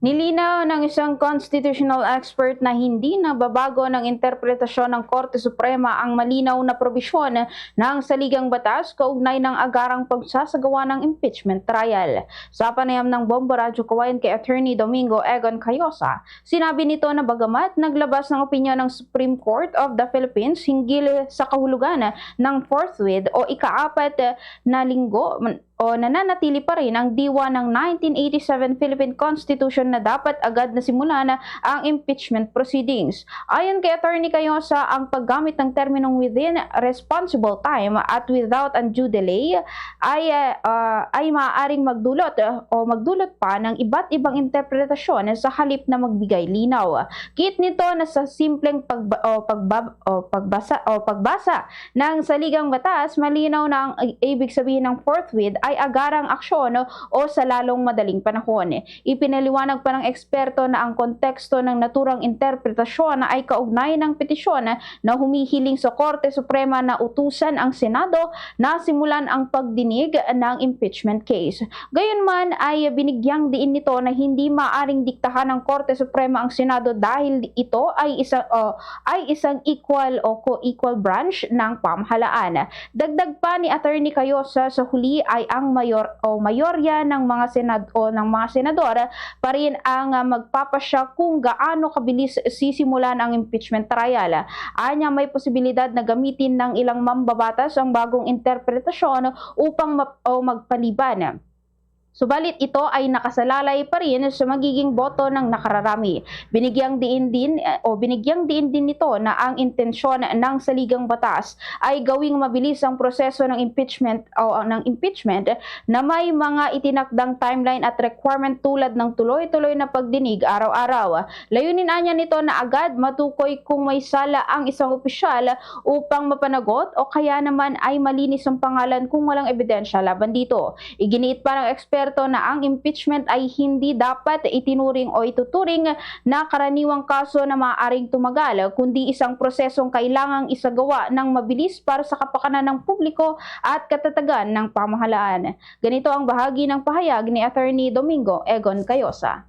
Nilinaw ng isang constitutional expert na hindi nababago ng interpretasyon ng Korte Suprema ang malinaw na probisyon ng saligang batas kaugnay ng agarang pagsasagawa ng impeachment trial. Sa panayam ng Bombo Radyo Kawayan kay Attorney Domingo Egon Cayosa, sinabi nito na bagamat naglabas ng opinyon ng Supreme Court of the Philippines hinggil sa kahulugan ng forthwith o ika-apat na linggo o nananatili pa rin ang diwa ng 1987 Philippine Constitution na dapat agad na simulan ang impeachment proceedings. Ayon kay Attorney Cayosa, ang paggamit ng terminong within responsible time at without undue delay ay maaaring magdulot pa ng iba't ibang interpretasyon sa halip na magbigay linaw. Kit nito na sa simpleng pagbasa ng saligang batas, malinaw na ang ibig sabihin ng forthwith ay agarang aksyon o sa lalong madaling panahon. Ipinaliwanag pa ng eksperto na ang konteksto ng naturang interpretasyon ay kaugnay ng petisyon na humihiling sa Korte Suprema na utusan ang Senado na simulan ang pagdinig ng impeachment case. Gayunman ay binigyang diin nito na hindi maaring diktahan ng Korte Suprema ang Senado dahil ito ay isang equal o co-equal branch ng pamahalaan. Dagdag pa ni Attorney Cayosa, sa huli ay ang mayorya ng mga senador pa rin ang magpapasya kung gaano kabilis sisimulan ang impeachment trial. Anya may posibilidad na gamitin ng ilang mambabatas ang bagong interpretasyon upang magpaliban. Subalit ito ay nakasalalay pa rin sa magiging boto ng nakararami. Binigyang diin din nito na ang intensyon ng saligang batas ay gawing mabilis ang proseso ng impeachment na may mga itinakdang timeline at requirement tulad ng tuloy-tuloy na pagdinig araw-araw. Layunin anya nito na agad matukoy kung may sala ang isang opisyal upang mapanagot o kaya naman ay malinis ang pangalan kung walang ebidensya laban dito. Iginiit pa ng eksperto na ang impeachment ay hindi dapat itinuring o ituturing na karaniwang kaso na maaaring tumagal, kundi isang prosesong kailangang isagawa ng mabilis para sa kapakanan ng publiko at katatagan ng pamahalaan. Ganito ang bahagi ng pahayag ni Attorney Domingo Egon Cayosa.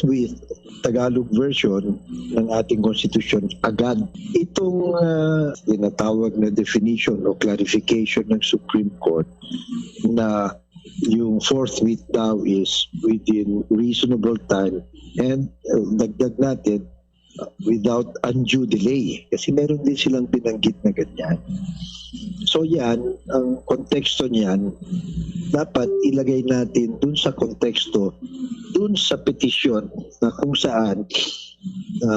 With Tagalog version ng ating Constitution, agad. Itong tinatawag na definition o clarification ng Supreme Court na yung forthwith daw is within reasonable time and dagdag natin without undue delay kasi meron din silang binanggit na ganyan. So yan, ang konteksto niyan dapat ilagay natin dun sa konteksto, dun sa petisyon na kung saan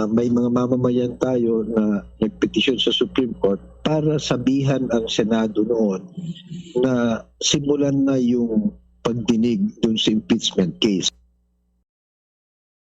may mga mamamayan tayo na nagpetisyon sa Supreme Court para sabihan ang Senado noon na simulan na yung pagdinig dun sa impeachment case.